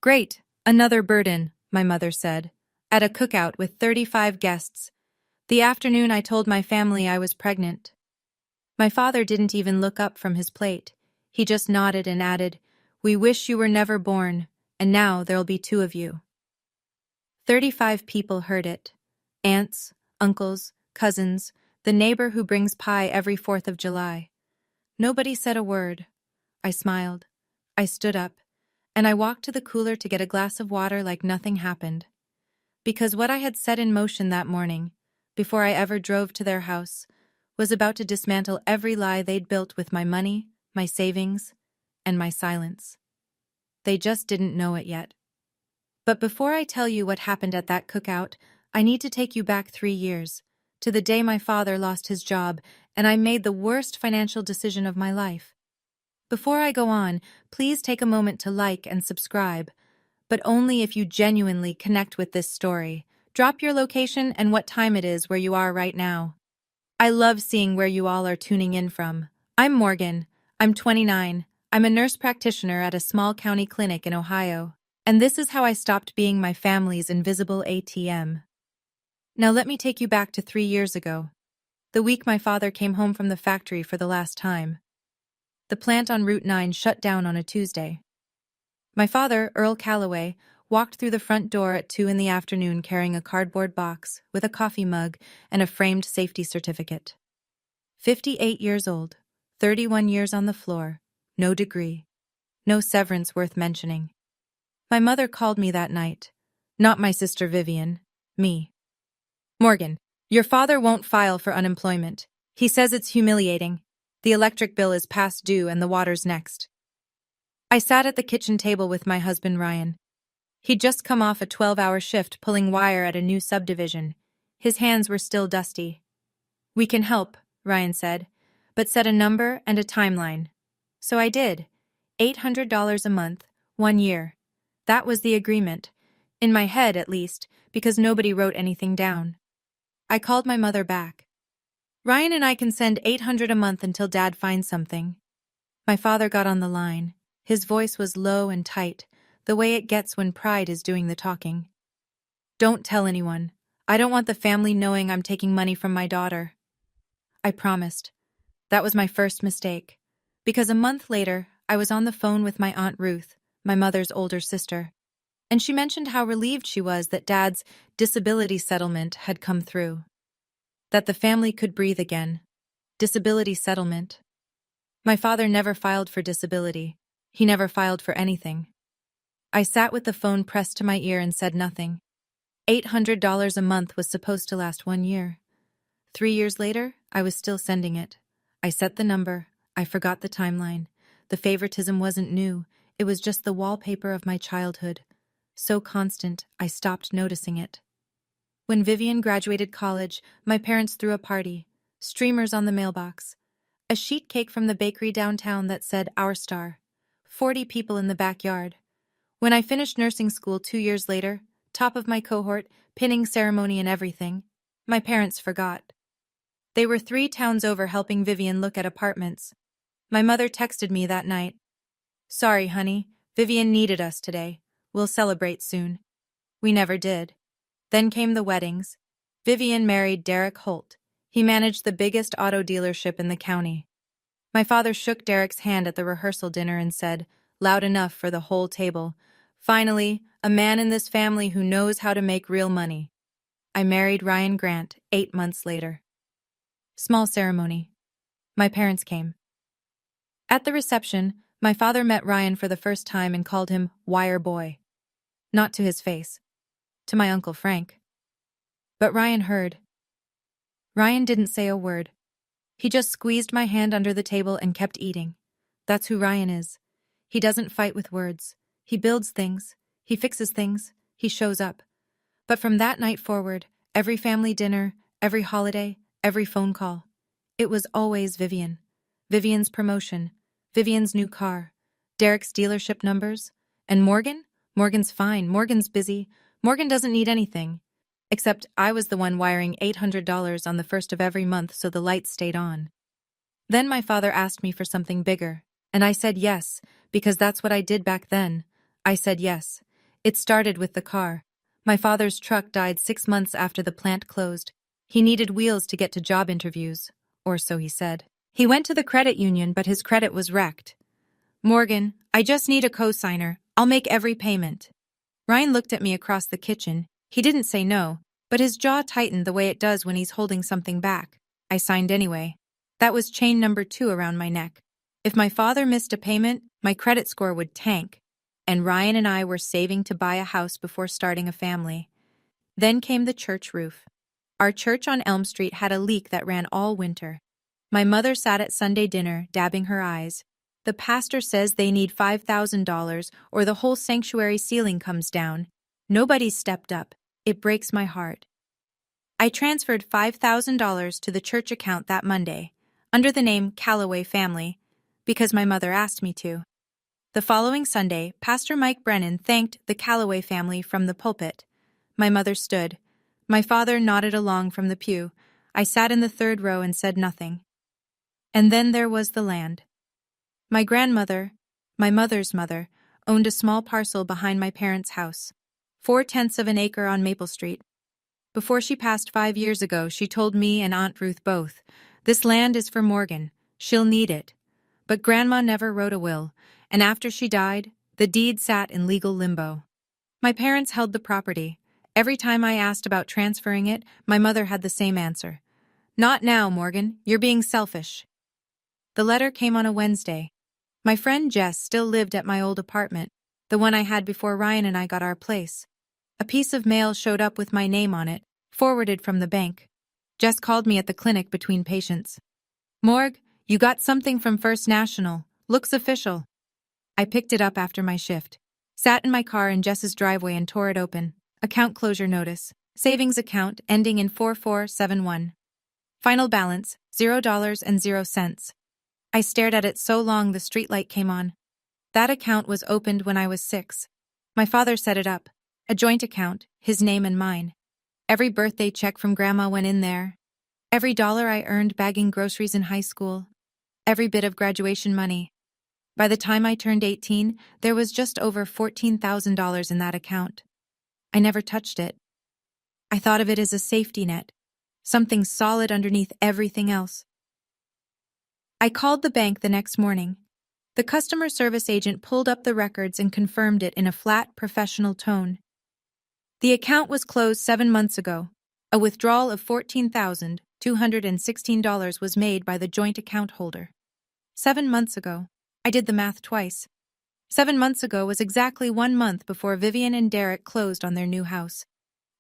Great, another burden, my mother said, at a cookout with 35 guests. The afternoon I told my family I was pregnant. My father didn't even look up from his plate. He just nodded and added, "We wish you were never born, and now there'll be 2 of you." 35 people heard it. Aunts, uncles, cousins, the neighbor who brings pie every 4th of July. Nobody said a word. I smiled. I stood up, and I walked to the cooler to get a glass of water like nothing happened. Because what I had set in motion that morning, before I ever drove to their house, was about to dismantle every lie they'd built with my money, my savings, and my silence. They just didn't know it yet. But before I tell you what happened at that cookout, I need to take you back 3 years, to the day my father lost his job and I made the worst financial decision of my life. Before I go on, please take a moment to like and subscribe, but only if you genuinely connect with this story. Drop your location and what time it is where you are right now. I love seeing where you all are tuning in from. I'm Morgan. I'm 29. I'm a nurse practitioner at a small county clinic in Ohio. And this is how I stopped being my family's invisible ATM. Now let me take you back to 3 years ago, the week my father came home from the factory for the last time. The plant on Route 9 shut down on a Tuesday. My father, Earl Calloway, walked through the front door at 2 in the afternoon carrying a cardboard box with a coffee mug and a framed safety certificate. 58 years old, 31 years on the floor, no degree, no severance worth mentioning. My mother called me that night. Not my sister Vivian, me. "Morgan, your father won't file for unemployment. He says it's humiliating. The electric bill is past due and the water's next." I sat at the kitchen table with my husband Ryan. He'd just come off a 12-hour shift pulling wire at a new subdivision. His hands were still dusty. "We can help," Ryan said, "but set a number and a timeline." So I did. $800 a month, 1 year. That was the agreement. In my head, at least, because nobody wrote anything down. I called my mother back. "Ryan and I can send $800 a month until Dad finds something." My father got on the line. His voice was low and tight, the way it gets when pride is doing the talking. "Don't tell anyone. I don't want the family knowing I'm taking money from my daughter." I promised. That was my first mistake. Because a month later, I was on the phone with my Aunt Ruth, my mother's older sister, and she mentioned how relieved she was that Dad's disability settlement had come through. That the family could breathe again. Disability settlement. My father never filed for disability. He never filed for anything. I sat with the phone pressed to my ear and said nothing. $800 a month was supposed to last 1 year. 3 years later, I was still sending it. I set the number. I forgot the timeline. The favoritism wasn't new. It was just the wallpaper of my childhood. So constant, I stopped noticing it. When Vivian graduated college, my parents threw a party. Streamers on the mailbox. A sheet cake from the bakery downtown that said Our Star. 40 people in the backyard. When I finished nursing school 2 years later, top of my cohort, pinning ceremony and everything, my parents forgot. They were 3 towns over helping Vivian look at apartments. My mother texted me that night. "Sorry, honey, Vivian needed us today. We'll celebrate soon." We never did. Then came the weddings. Vivian married Derek Holt. He managed the biggest auto dealership in the county. My father shook Derek's hand at the rehearsal dinner and said, loud enough for the whole table, "Finally, a man in this family who knows how to make real money." I married Ryan Grant 8 months later. Small ceremony. My parents came. At the reception, my father met Ryan for the first time and called him Wire Boy. Not to his face. To my Uncle Frank. But Ryan heard. Ryan didn't say a word. He just squeezed my hand under the table and kept eating. That's who Ryan is. He doesn't fight with words. He builds things. He fixes things. He shows up. But from that night forward, every family dinner, every holiday, every phone call, it was always Vivian. Vivian's promotion. Vivian's new car. Derek's dealership numbers. And Morgan? Morgan's fine. Morgan's busy. Morgan doesn't need anything. Except I was the one wiring $800 on the first of every month so the lights stayed on. Then my father asked me for something bigger, and I said yes, because that's what I did back then. I said yes. It started with the car. My father's truck died 6 months after the plant closed. He needed wheels to get to job interviews, or so he said. He went to the credit union, but his credit was wrecked. Morgan, I just need a cosigner. I'll make every payment. Ryan looked at me across the kitchen. He didn't say no, but his jaw tightened the way it does when he's holding something back. I signed anyway. That was chain number 2 around my neck. If my father missed a payment, my credit score would tank, and Ryan and I were saving to buy a house before starting a family. Then came the church roof. Our church on Elm Street had a leak that ran all winter. My mother sat at Sunday dinner, dabbing her eyes. The pastor says they need $5,000 or the whole sanctuary ceiling comes down. Nobody stepped up. It breaks my heart. I transferred $5,000 to the church account that Monday, under the name Calloway Family, because my mother asked me to. The following Sunday, Pastor Mike Brennan thanked the Calloway family from the pulpit. My mother stood. My father nodded along from the pew. I sat in the 3rd row and said nothing. And then there was the land. My grandmother, my mother's mother, owned a small parcel behind my parents' house, 4/10 of an acre on Maple Street. Before she passed 5 years ago, she told me and Aunt Ruth both, "This land is for Morgan. She'll need it." But Grandma never wrote a will, and after she died, the deed sat in legal limbo. My parents held the property. Every time I asked about transferring it, my mother had the same answer. "Not now, Morgan. You're being selfish." The letter came on a Wednesday. My friend Jess still lived at my old apartment, the one I had before Ryan and I got our place. A piece of mail showed up with my name on it, forwarded from the bank. Jess called me at the clinic between patients. "Morg, you got something from First National. Looks official." I picked it up after my shift, sat in my car in Jess's driveway and tore it open. Account closure notice. Savings account ending in 4471. Final balance, $0.00. I stared at it so long the streetlight came on. That account was opened when I was 6. My father set it up. A joint account, his name and mine. Every birthday check from Grandma went in there. Every dollar I earned bagging groceries in high school. Every bit of graduation money. By the time I turned 18, there was just over $14,000 in that account. I never touched it. I thought of it as a safety net, something solid underneath everything else. I called the bank the next morning. The customer service agent pulled up the records and confirmed it in a flat, professional tone. The account was closed 7 months ago. A withdrawal of $14,216 was made by the joint account holder. 7 months ago. I did the math twice. 7 months ago was exactly 1 month before Vivian and Derek closed on their new house.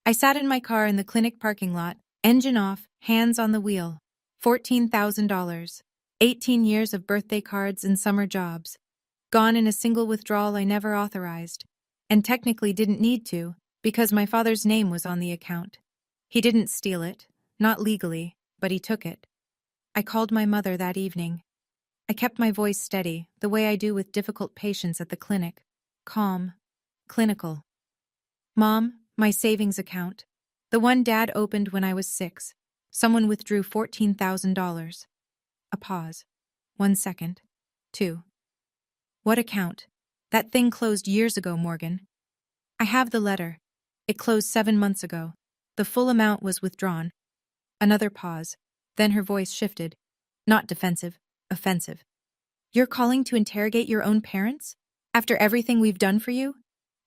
I sat in my car in the clinic parking lot, engine off, hands on the wheel. $14,000. 18 years of birthday cards and summer jobs. Gone in a single withdrawal I never authorized, and technically didn't need to, because my father's name was on the account. He didn't steal it, not legally, but he took it. I called my mother that evening. I kept my voice steady, the way I do with difficult patients at the clinic. Calm. Clinical. "Mom, my savings account. The one Dad opened when I was 6. Someone withdrew $14,000. A pause. 1 second. 2. "What account? That thing closed years ago, Morgan." "I have the letter. It closed 7 months ago. The full amount was withdrawn." Another pause. Then her voice shifted. Not defensive, offensive. "You're calling to interrogate your own parents? After everything we've done for you?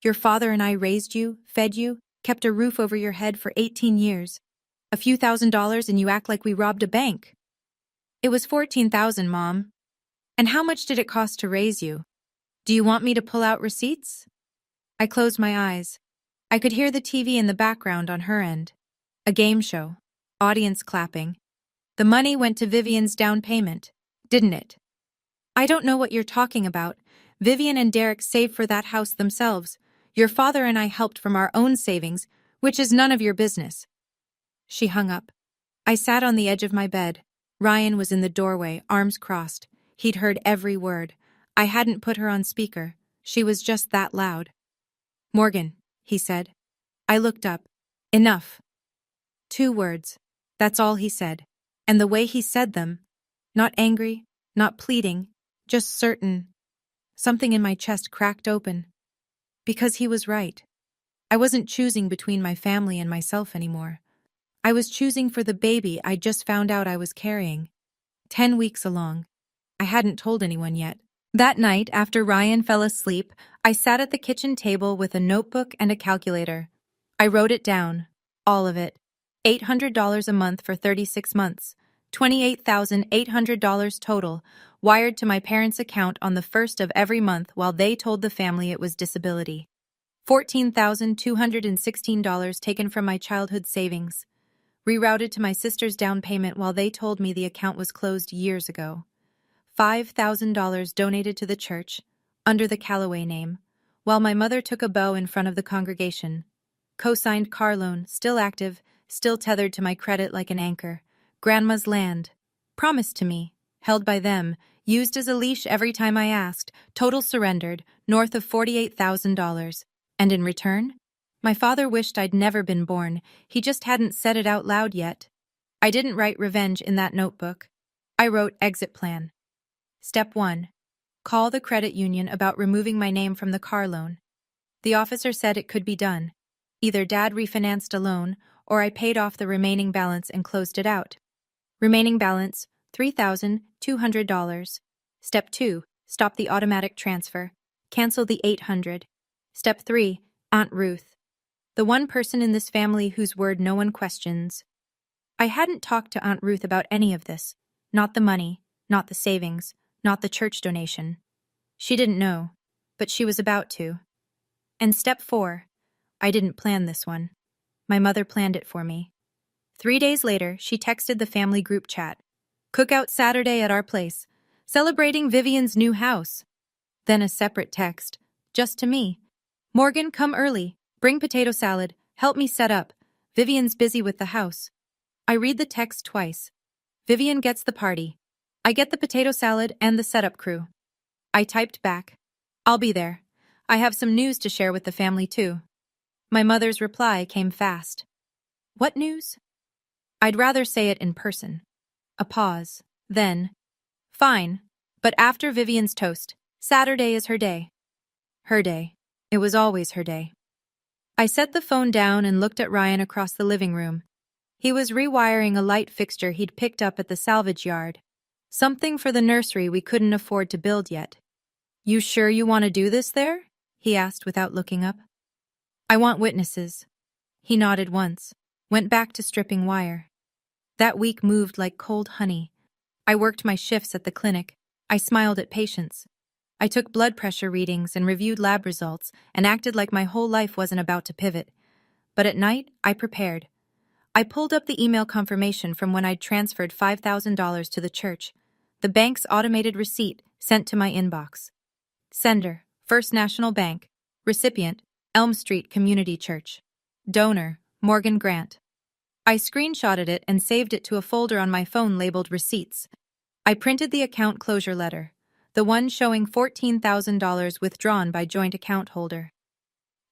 Your father and I raised you, fed you, kept a roof over your head for 18 years. A few $1,000s and you act like we robbed a bank." "It was $14,000, Mom. And how much did it cost to raise you? Do you want me to pull out receipts?" I closed my eyes. I could hear the TV in the background on her end. A game show. Audience clapping. The money went to Vivian's down payment, didn't it? "I don't know what you're talking about. Vivian and Derek saved for that house themselves. Your father and I helped from our own savings, which is none of your business." She hung up. I sat on the edge of my bed. Ryan was in the doorway, arms crossed. He'd heard every word. I hadn't put her on speaker. She was just that loud. "Morgan," he said. I looked up. "Enough." 2 words. That's all he said. And the way he said them, not angry, not pleading, just certain. Something in my chest cracked open. Because he was right. I wasn't choosing between my family and myself anymore. I was choosing for the baby I just found out I was carrying. 10 weeks along. I hadn't told anyone yet. That night, after Ryan fell asleep, I sat at the kitchen table with a notebook and a calculator. I wrote it down. All of it. $800 a month for 36 months. $28,800 total, wired to my parents' account on the first of every month while they told the family it was disability. $14,216 taken from my childhood savings. Rerouted to my sister's down payment while they told me the account was closed years ago. $5,000 donated to the church, under the Callaway name, while my mother took a bow in front of the congregation. Co-signed car loan, still active, still tethered to my credit like an anchor. Grandma's land, promised to me, held by them, used as a leash every time I asked, total surrendered, north of $48,000. And in return? My father wished I'd never been born, he just hadn't said it out loud yet. I didn't write revenge in that notebook. I wrote exit plan. Step 1. Call the credit union about removing my name from the car loan. The officer said it could be done. Either Dad refinanced a loan, or I paid off the remaining balance and closed it out. Remaining balance, $3,200. Step 2. Stop the automatic transfer. Cancel the $800. Step 3. Aunt Ruth. The one person in this family whose word no one questions. I hadn't talked to Aunt Ruth about any of this. Not the money, not the savings, not the church donation. She didn't know, but she was about to. And step 4. I didn't plan this one. My mother planned it for me. 3 days later, she texted the family group chat. Cookout Saturday at our place. Celebrating Vivian's new house. Then a separate text, just to me. Morgan, come early. Bring potato salad. Help me set up. Vivian's busy with the house. I read the text twice. Vivian gets the party. I get the potato salad and the setup crew. I typed back. I'll be there. I have some news to share with the family too. My mother's reply came fast. What news? I'd rather say it in person. A pause. Then, fine, but after Vivian's toast. Saturday is her day. Her day. It was always her day. I set the phone down and looked at Ryan across the living room. He was rewiring a light fixture he'd picked up at the salvage yard. Something for the nursery we couldn't afford to build yet. You sure you want to do this there? He asked without looking up. I want witnesses. He nodded once, went back to stripping wire. That week moved like cold honey. I worked my shifts at the clinic. I smiled at patients. I took blood pressure readings and reviewed lab results and acted like my whole life wasn't about to pivot. But at night, I prepared. I pulled up the email confirmation from when I'd transferred $5,000 to the church. The bank's automated receipt sent to my inbox. Sender, First National Bank. Recipient, Elm Street Community Church. Donor, Morgan Grant. I screenshotted it and saved it to a folder on my phone labeled Receipts. I printed the account closure letter, the one showing $14,000 withdrawn by joint account holder.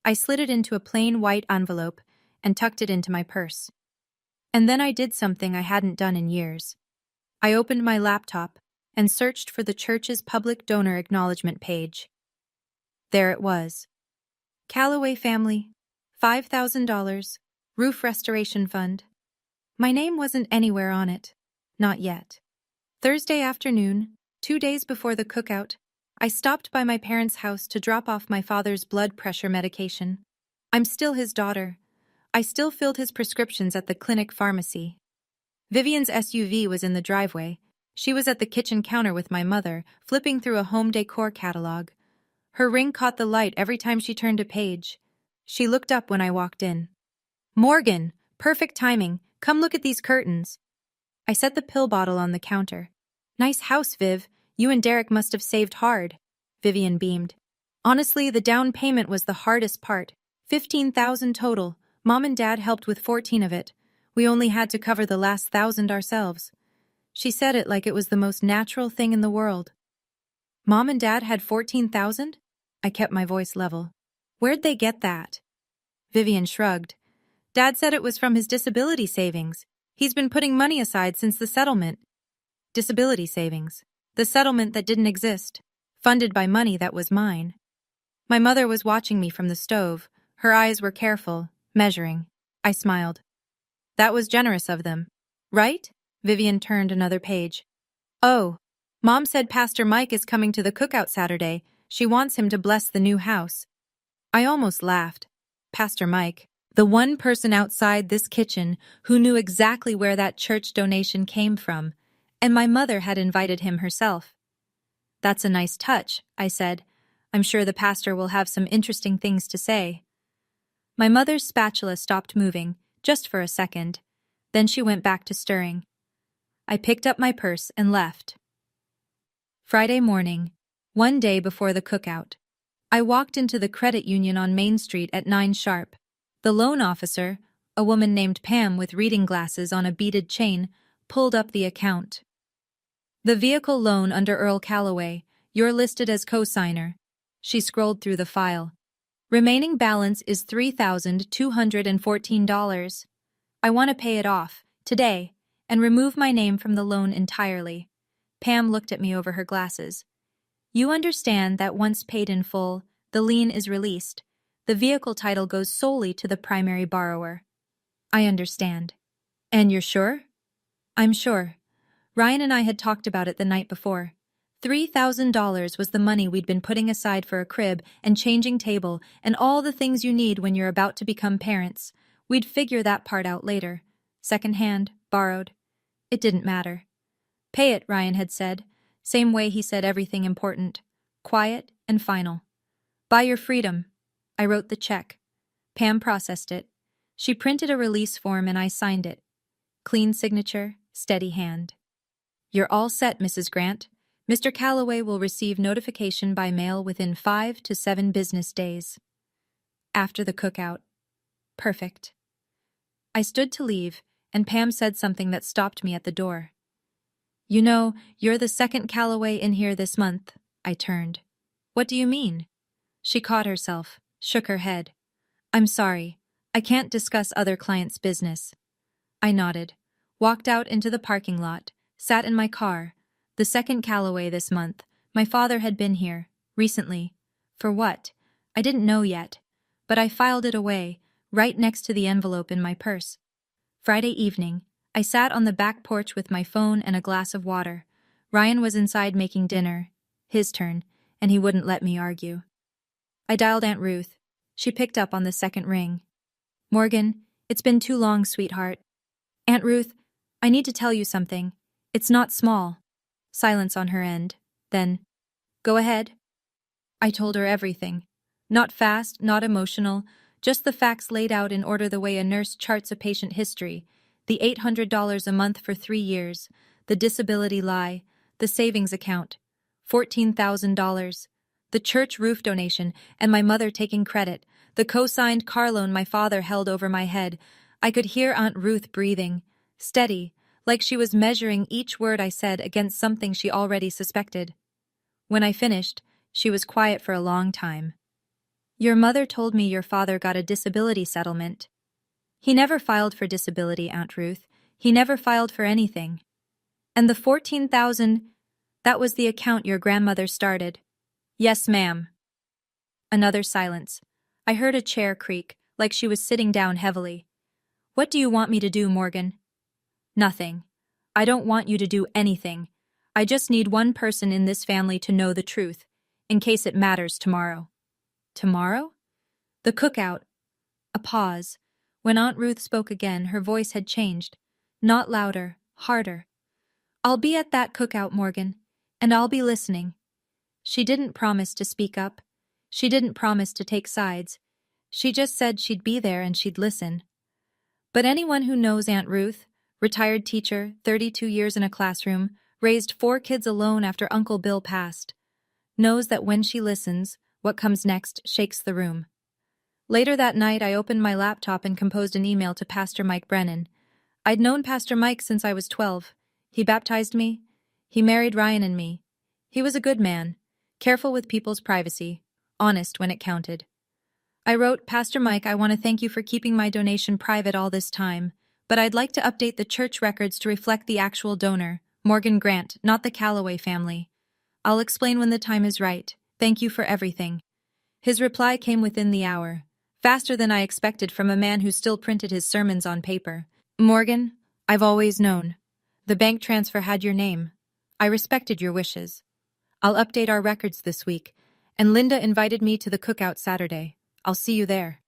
I slid it into a plain white envelope and tucked it into my purse. And then I did something I hadn't done in years. I opened my laptop and searched for the church's public donor acknowledgement page. There it was. Callaway family, $5,000, roof restoration fund. My name wasn't anywhere on it. Not yet. Thursday afternoon, 2 days before the cookout, I stopped by my parents' house to drop off my father's blood pressure medication. I'm still his daughter. I still filled his prescriptions at the clinic pharmacy. Vivian's SUV was in the driveway. She was at the kitchen counter with my mother, flipping through a home decor catalog. Her ring caught the light every time she turned a page. She looked up when I walked in. Morgan, perfect timing. Come look at these curtains. I set the pill bottle on the counter. Nice house, Viv. You and Derek must have saved hard. Vivian beamed. Honestly, the down payment was the hardest part. $15,000 total. Mom and Dad helped with 14 of it. We only had to cover the last 1,000 ourselves. She said it like it was the most natural thing in the world. Mom and Dad had 14,000? I kept my voice level. Where'd they get that? Vivian shrugged. Dad said it was from his disability savings. He's been putting money aside since the settlement. Disability savings. The settlement that didn't exist. Funded by money that was mine. My mother was watching me from the stove, Her eyes were careful, measuring. I smiled. That was generous of them. Right? Vivian turned another page. Oh, Mom said Pastor Mike is coming to the cookout Saturday. She wants him to bless the new house. I almost laughed. Pastor Mike, the one person outside this kitchen who knew exactly where that church donation came from, and my mother had invited him herself. That's a nice touch, I said. I'm sure the pastor will have some interesting things to say. My mother's spatula stopped moving, just for a second. Then she went back to stirring. I picked up my purse and left. Friday morning, one day before the cookout. I walked into the credit union on Main Street at 9 sharp. The loan officer, a woman named Pam with reading glasses on a beaded chain, pulled up the account. The vehicle loan under Earl Calloway, you're listed as co-signer. She scrolled through the file. Remaining balance is $3,214. I want to pay it off, today, and remove my name from the loan entirely. Pam looked at me over her glasses. You understand that once paid in full, the lien is released. The vehicle title goes solely to the primary borrower. I understand. And you're sure? I'm sure. Ryan and I had talked about it the night before. $3,000 was the money we'd been putting aside for a crib and changing table and all the things you need when you're about to become parents. We'd figure that part out later. Second-hand, borrowed. It didn't matter. Pay it, Ryan had said. Same way he said everything important. Quiet and final. Buy your freedom. I wrote the check. Pam processed it. She printed a release form and I signed it. Clean signature, steady hand. You're all set, Mrs. Grant. Mr. Calloway will receive notification by mail within 5 to 7 business days. After the cookout. Perfect. I stood to leave, and Pam said something that stopped me at the door. You know, you're the second Calloway in here this month. I turned. What do you mean? She caught herself, shook her head. I'm sorry. I can't discuss other clients' business. I nodded, walked out into the parking lot, sat in my car. The second Calloway this month. My father had been here, recently. For what? I didn't know yet. But I filed it away, right next to the envelope in my purse. Friday evening, I sat on the back porch with my phone and a glass of water. Ryan was inside making dinner, his turn, and he wouldn't let me argue. I dialed Aunt Ruth. She picked up on the second ring. Morgan, it's been too long, sweetheart. Aunt Ruth, I need to tell you something. It's not small. Silence on her end. Then, go ahead. I told her everything. Not fast, not emotional, just the facts laid out in order the way a nurse charts a patient history. The $800 a month for 3 years, the disability lie, the savings account, $14,000, the church roof donation, and my mother taking credit, the co-signed car loan my father held over my head. I could hear Aunt Ruth breathing, steady, like she was measuring each word I said against something she already suspected. When I finished, she was quiet for a long time. Your mother told me your father got a disability settlement. He never filed for disability, Aunt Ruth. He never filed for anything. And the $14,000, that was the account your grandmother started. Yes, ma'am. Another silence. I heard a chair creak, like she was sitting down heavily. What do you want me to do, Morgan? Nothing. I don't want you to do anything. I just need one person in this family to know the truth, in case it matters tomorrow. Tomorrow? The cookout. A pause. When Aunt Ruth spoke again, her voice had changed. Not louder, harder. I'll be at that cookout, Morgan, and I'll be listening. She didn't promise to speak up. She didn't promise to take sides. She just said she'd be there and she'd listen. But anyone who knows Aunt Ruth, retired teacher, 32 years in a classroom, raised 4 kids alone after Uncle Bill passed, knows that when she listens, what comes next shakes the room. Later that night, I opened my laptop and composed an email to Pastor Mike Brennan. I'd known Pastor Mike since I was 12. He baptized me. He married Ryan and me. He was a good man, careful with people's privacy, honest when it counted. I wrote, Pastor Mike, I want to thank you for keeping my donation private all this time, but I'd like to update the church records to reflect the actual donor, Morgan Grant, not the Calloway family. I'll explain when the time is right. Thank you for everything. His reply came within the hour. Faster than I expected from a man who still printed his sermons on paper. Morgan, I've always known. The bank transfer had your name. I respected your wishes. I'll update our records this week, and Linda invited me to the cookout Saturday. I'll see you there.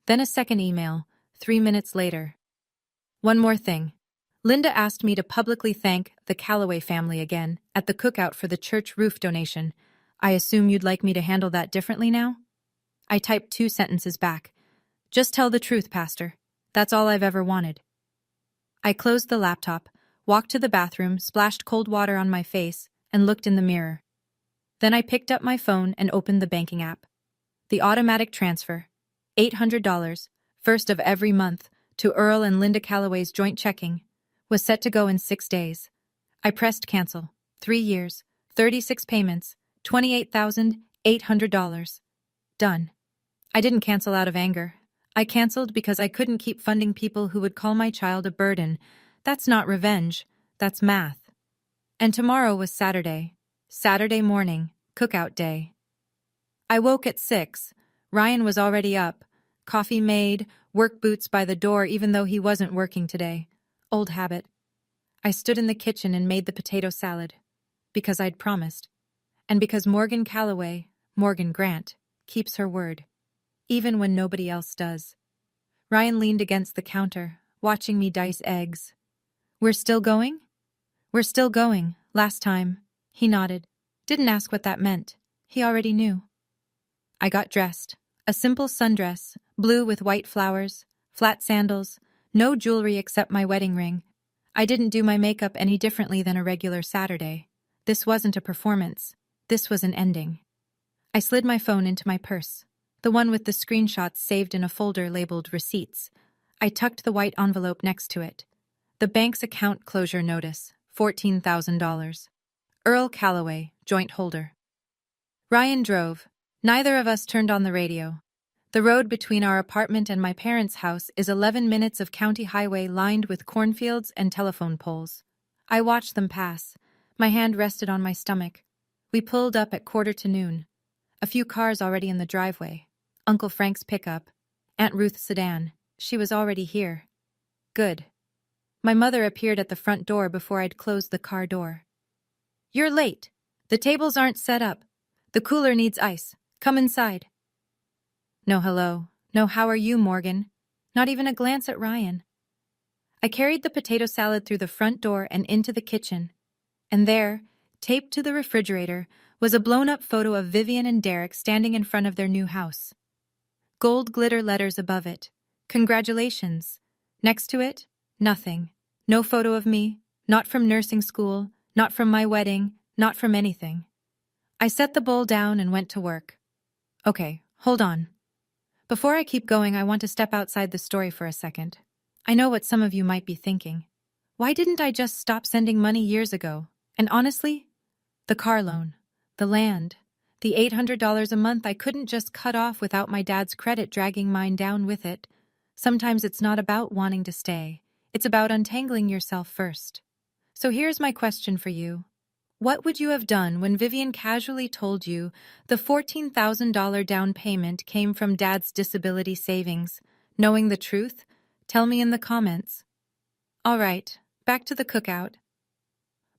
Then a second email, 3 minutes later. One more thing. Linda asked me to publicly thank the Calloway family again at the cookout for the church roof donation. I assume you'd like me to handle that differently now? I typed 2 sentences back. Just tell the truth, Pastor. That's all I've ever wanted. I closed the laptop, walked to the bathroom, splashed cold water on my face, and looked in the mirror. Then I picked up my phone and opened the banking app. The automatic transfer, $800, first of every month, to Earl and Linda Calloway's joint checking, was set to go in 6 days. I pressed cancel. 3 years, 36 payments, $28,800. Done. I didn't cancel out of anger. I canceled because I couldn't keep funding people who would call my child a burden. That's not revenge, that's math. And tomorrow was Saturday. Saturday morning, cookout day. I woke at 6. Ryan was already up. Coffee made, work boots by the door even though he wasn't working today. Old habit. I stood in the kitchen and made the potato salad. Because I'd promised. And because Morgan Calloway, Morgan Grant, keeps her word. Even when nobody else does. Ryan leaned against the counter, watching me dice eggs. We're still going? We're still going, last time. He nodded. Didn't ask what that meant. He already knew. I got dressed. A simple sundress, blue with white flowers, flat sandals, no jewelry except my wedding ring. I didn't do my makeup any differently than a regular Saturday. This wasn't a performance. This was an ending. I slid my phone into my purse, the one with the screenshots saved in a folder labeled Receipts. I tucked the white envelope next to it. The bank's account closure notice, $14,000. Earl Calloway, joint holder. Ryan drove. Neither of us turned on the radio. The road between our apartment and my parents' house is 11 minutes of county highway lined with cornfields and telephone poles. I watched them pass. My hand rested on my stomach. We pulled up at 1:45. A few cars already in the driveway. Uncle Frank's pickup. Aunt Ruth's sedan. She was already here. Good. My mother appeared at the front door before I'd closed the car door. You're late. The tables aren't set up. The cooler needs ice. Come inside. No hello. No how are you, Morgan? Not even a glance at Ryan. I carried the potato salad through the front door and into the kitchen. And there, taped to the refrigerator, was a blown-up photo of Vivian and Derek standing in front of their new house. Gold glitter letters above it. Congratulations. Next to it, nothing. No photo of me, not from nursing school, not from my wedding, not from anything. I set the bowl down and went to work. Okay, hold on. Before I keep going, I want to step outside the story for a second. I know what some of you might be thinking. Why didn't I just stop sending money years ago? And honestly, the car loan, the land, the $800 a month I couldn't just cut off without my dad's credit dragging mine down with it. Sometimes it's not about wanting to stay. It's about untangling yourself first. So here's my question for you. What would you have done when Vivian casually told you the $14,000 down payment came from Dad's disability savings? Knowing the truth? Tell me in the comments. All right, back to the cookout.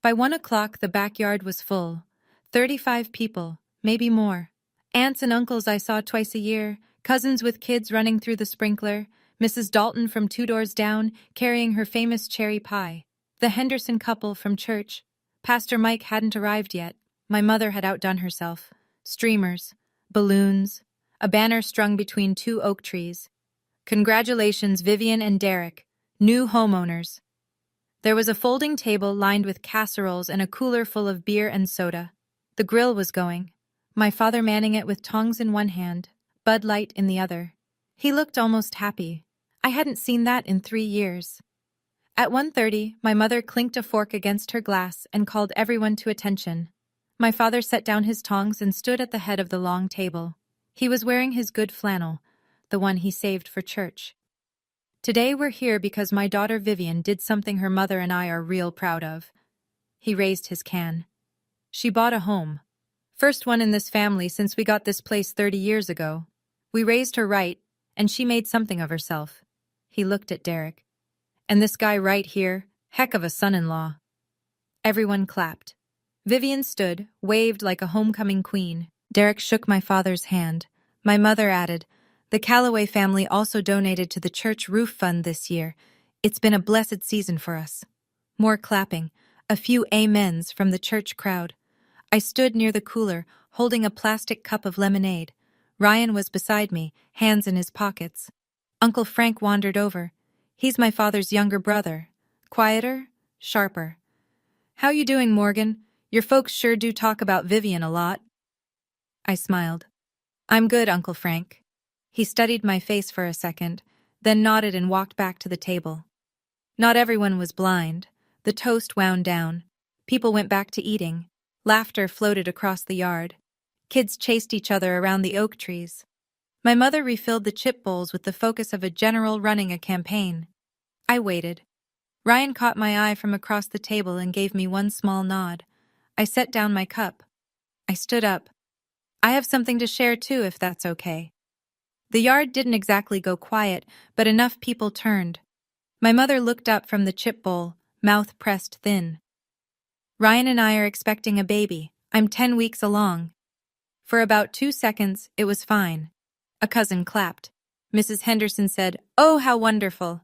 By 1 o'clock, the backyard was full. 35 people, maybe more. Aunts and uncles I saw twice a year, cousins with kids running through the sprinkler, Mrs. Dalton from 2 doors down carrying her famous cherry pie, the Henderson couple from church. Pastor Mike hadn't arrived yet. My mother had outdone herself. Streamers, balloons, a banner strung between 2 oak trees. Congratulations, Vivian and Derek, new homeowners. There was a folding table lined with casseroles and a cooler full of beer and soda. The grill was going, my father manning it with tongs in one hand, Bud Light in the other. He looked almost happy. I hadn't seen that in 3 years. At 1:30, my mother clinked a fork against her glass and called everyone to attention. My father set down his tongs and stood at the head of the long table. He was wearing his good flannel, the one he saved for church. Today we're here because my daughter Vivian did something her mother and I are real proud of. He raised his can. She bought a home. First one in this family since we got this place 30 years ago. We raised her right, and she made something of herself. He looked at Derek. And this guy right here, heck of a son-in-law. Everyone clapped. Vivian stood, waved like a homecoming queen. Derek shook my father's hand. My mother added, "The Calloway family also donated to the church roof fund this year. It's been a blessed season for us." More clapping, a few amens from the church crowd. I stood near the cooler, holding a plastic cup of lemonade. Ryan was beside me, hands in his pockets. Uncle Frank wandered over. He's my father's younger brother. Quieter, sharper. "How you doing, Morgan? Your folks sure do talk about Vivian a lot." I smiled. "I'm good, Uncle Frank." He studied my face for a second, then nodded and walked back to the table. Not everyone was blind. The toast wound down. People went back to eating. Laughter floated across the yard. Kids chased each other around the oak trees. My mother refilled the chip bowls with the focus of a general running a campaign. I waited. Ryan caught my eye from across the table and gave me one small nod. I set down my cup. I stood up. "I have something to share too, if that's okay." The yard didn't exactly go quiet, but enough people turned. My mother looked up from the chip bowl, mouth pressed thin. "Ryan and I are expecting a baby. I'm 10 weeks along." For about 2 seconds, it was fine. A cousin clapped. Mrs. Henderson said, "Oh, how wonderful."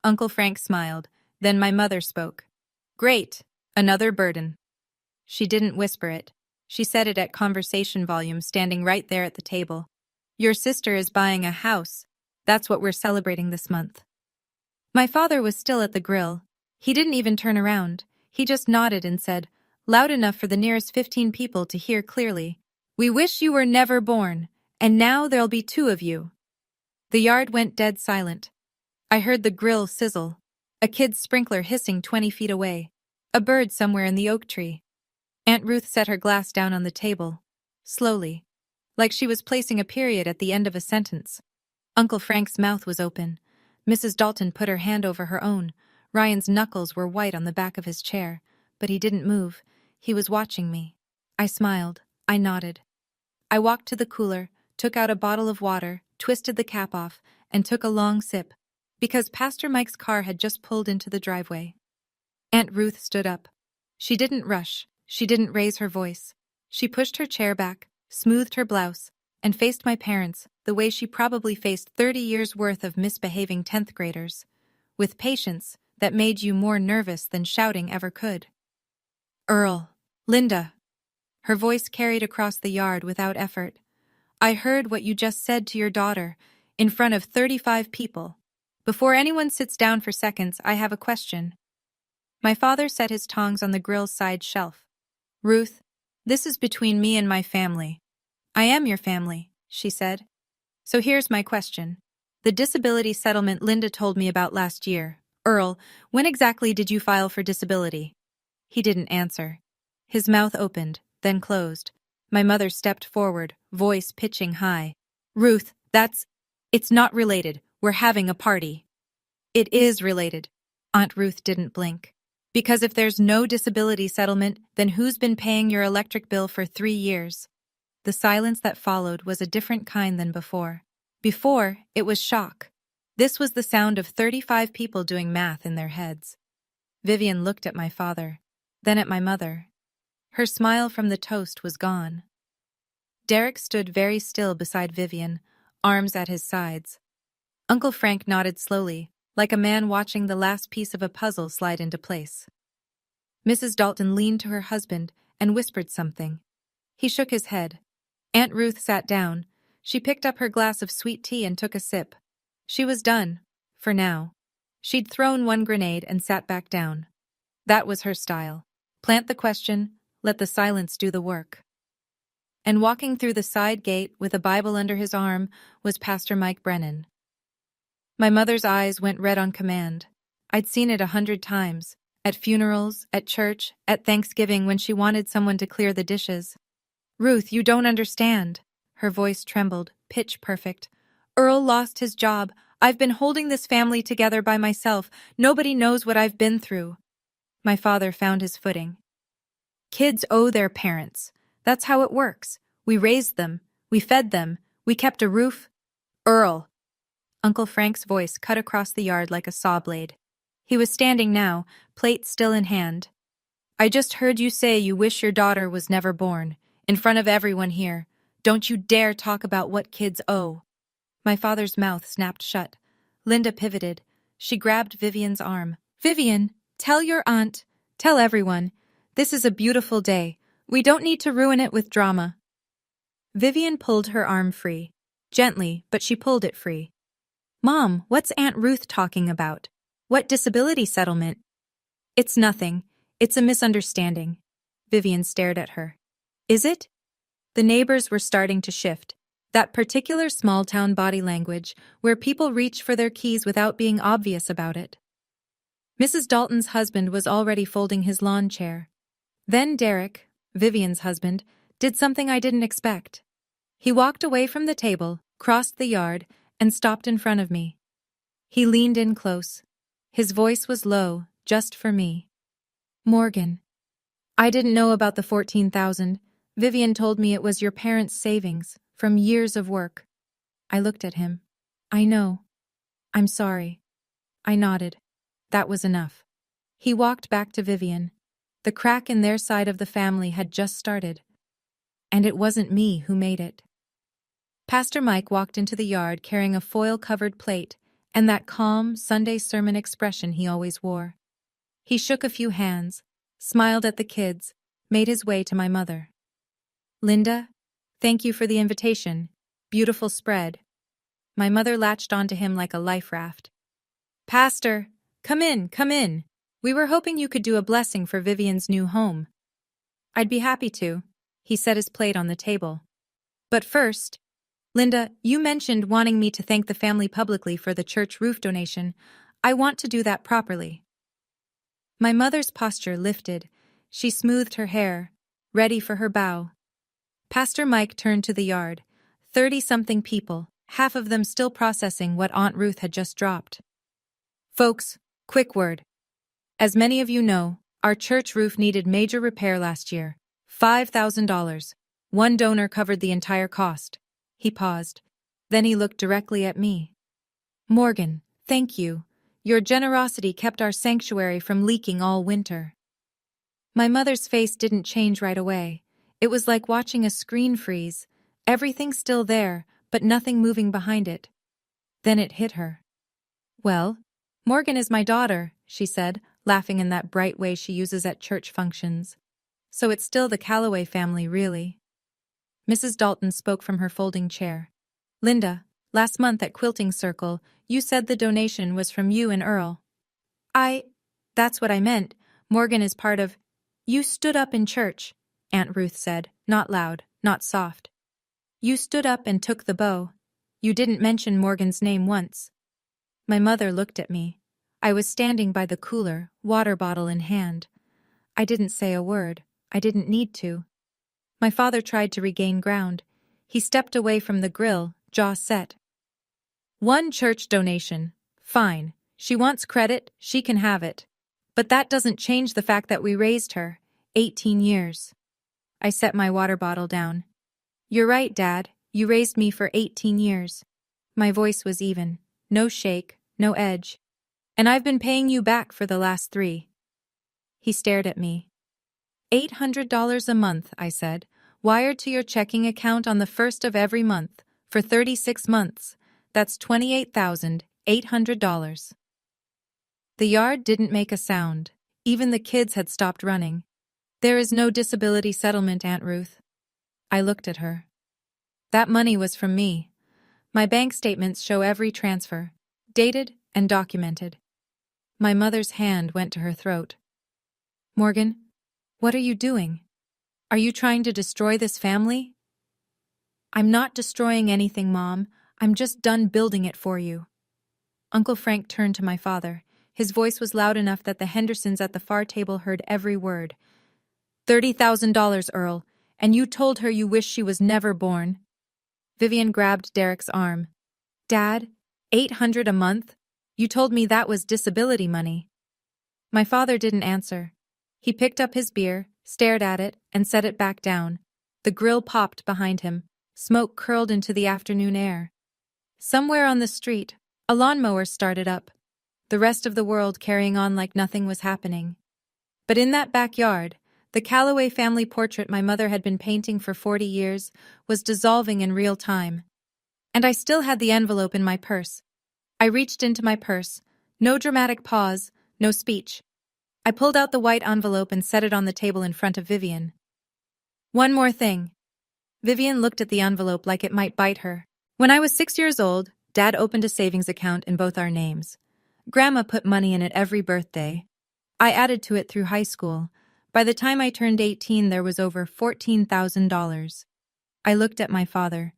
Uncle Frank smiled. Then my mother spoke. "Great, another burden." She didn't whisper it. She said it at conversation volume, standing right there at the table. "Your sister is buying a house. That's what we're celebrating this month." My father was still at the grill. He didn't even turn around. He just nodded and said, loud enough for the nearest 15 people to hear clearly, "We wish you were never born, and now there'll be 2 of you." The yard went dead silent. I heard the grill sizzle, a kid's sprinkler hissing 20 feet away, a bird somewhere in the oak tree. Aunt Ruth set her glass down on the table, slowly, like she was placing a period at the end of a sentence. Uncle Frank's mouth was open. Mrs. Dalton put her hand over her own. Ryan's knuckles were white on the back of his chair, but he didn't move. He was watching me. I smiled. I nodded. I walked to the cooler, took out a bottle of water, twisted the cap off, and took a long sip, because Pastor Mike's car had just pulled into the driveway. Aunt Ruth stood up. She didn't rush. She didn't raise her voice. She pushed her chair back, smoothed her blouse, and faced my parents the way she probably faced 30 years' worth of misbehaving 10th graders, with patience that made you more nervous than shouting ever could. "Earl, Linda." Her voice carried across the yard without effort. "I heard what you just said to your daughter, in front of 35 people. Before anyone sits down for seconds, I have a question." My father set his tongs on the grill's side shelf. "Ruth, this is between me and my family." "I am your family," she said. "So here's my question. The disability settlement Linda told me about last year. Earl, when exactly did you file for disability?" He didn't answer. His mouth opened, then closed. My mother stepped forward, voice pitching high. "Ruth, it's not related. We're having a party." "It is related." Aunt Ruth didn't blink. "Because if there's no disability settlement, then who's been paying your electric bill for 3 years? The silence that followed was a different kind than before. Before, it was shock. This was the sound of 35 people doing math in their heads. Vivian looked at my father, then at my mother. Her smile from the toast was gone. Derek stood very still beside Vivian, arms at his sides. Uncle Frank nodded slowly, like a man watching the last piece of a puzzle slide into place. Mrs. Dalton leaned to her husband and whispered something. He shook his head. Aunt Ruth sat down. She picked up her glass of sweet tea and took a sip. She was done, for now. She'd thrown one grenade and sat back down. That was her style. Plant the question, let the silence do the work. And walking through the side gate with a Bible under his arm was Pastor Mike Brennan. My mother's eyes went red on command. I'd seen it 100 times, at funerals, at church, at Thanksgiving when she wanted someone to clear the dishes. "Ruth, you don't understand." Her voice trembled, pitch perfect. "Earl lost his job. I've been holding this family together by myself. Nobody knows what I've been through." My father found his footing. "Kids owe their parents. That's how it works. We raised them. We fed them. We kept a roof." "Earl." Uncle Frank's voice cut across the yard like a saw blade. He was standing now, plate still in hand. I just heard you say you wish your daughter was never born, in front of everyone here. Don't you dare talk about what kids owe. My father's mouth snapped shut. Linda pivoted. She grabbed Vivian's arm. Vivian, tell your aunt, tell everyone. This is a beautiful day. We don't need to ruin it with drama. Vivian pulled her arm free. Gently, but she pulled it free. Mom, what's Aunt Ruth talking about? What disability settlement? It's nothing. It's a misunderstanding. Vivian stared at her. Is it? The neighbors were starting to shift. That particular small-town body language where people reach for their keys without being obvious about it. Mrs. Dalton's husband was already folding his lawn chair. Then Derek, Vivian's husband, did something I didn't expect. He walked away from the table, crossed the yard, and stopped in front of me. He leaned in close. His voice was low, just for me. Morgan. I didn't know about the $14,000. Vivian told me it was your parents' savings, from years of work. I looked at him. I know. I'm sorry. I nodded. That was enough. He walked back to Vivian. The crack in their side of the family had just started. And it wasn't me who made it. Pastor Mike walked into the yard carrying a foil-covered plate and that calm Sunday sermon expression he always wore. He shook a few hands, smiled at the kids, made his way to my mother. Linda, thank you for the invitation. Beautiful spread. My mother latched onto him like a life raft. Pastor, come in, come in. We were hoping you could do a blessing for Vivian's new home. I'd be happy to. He set his plate on the table. But first, Linda, you mentioned wanting me to thank the family publicly for the church roof donation. I want to do that properly. My mother's posture lifted. She smoothed her hair, ready for her bow. Pastor Mike turned to the yard. 30-something people, half of them still processing what Aunt Ruth had just dropped. Folks, quick word. As many of you know, our church roof needed major repair last year. $5,000. One donor covered the entire cost. He paused. Then he looked directly at me. Morgan, thank you. Your generosity kept our sanctuary from leaking all winter. My mother's face didn't change right away. It was like watching a screen freeze. Everything still there, but nothing moving behind it. Then it hit her. Well, Morgan is my daughter, she said, laughing in that bright way she uses at church functions. So it's still the Calloway family, really. Mrs. Dalton spoke from her folding chair. Linda, last month at Quilting Circle, you said the donation was from you and Earl. That's what I meant. Morgan is part of... You stood up in church, Aunt Ruth said, not loud, not soft. You stood up and took the bow. You didn't mention Morgan's name once. My mother looked at me. I was standing by the cooler, water bottle in hand. I didn't say a word. I didn't need to. My father tried to regain ground. He stepped away from the grill, jaw set. One church donation. Fine. She wants credit, she can have it. But that doesn't change the fact that we raised her. 18 years. I set my water bottle down. You're right, Dad. You raised me for 18 years. My voice was even. No shake, no edge. And I've been paying you back for the last 3. He stared at me. $800 a month, I said, wired to your checking account on the 1st of every month, for 36 months. That's $28,800. The yard didn't make a sound. Even the kids had stopped running. There is no disability settlement, Aunt Ruth. I looked at her. That money was from me. My bank statements show every transfer, dated and documented. My mother's hand went to her throat. Morgan, what are you doing? Are you trying to destroy this family? I'm not destroying anything, Mom. I'm just done building it for you. Uncle Frank turned to my father. His voice was loud enough that the Hendersons at the far table heard every word. $30,000, Earl, and you told her you wish she was never born. Vivian grabbed Derek's arm. Dad, $800 a month? You told me that was disability money. My father didn't answer. He picked up his beer, stared at it, and set it back down. The grill popped behind him. Smoke curled into the afternoon air. Somewhere on the street, A lawnmower started up, the rest of the world carrying on like nothing was happening. But in that backyard, the Calloway family portrait my mother had been painting for 40 years was dissolving in real time. And I still had the envelope in my purse. I reached into my purse. No dramatic pause, no speech. I pulled out the white envelope and set it on the table in front of Vivian. One more thing. Vivian looked at the envelope like it might bite her. When I was 6 years old, Dad opened a savings account in both our names. Grandma put money in it every birthday. I added to it through high school. By the time I turned 18, there was over $14,000. I looked at my father.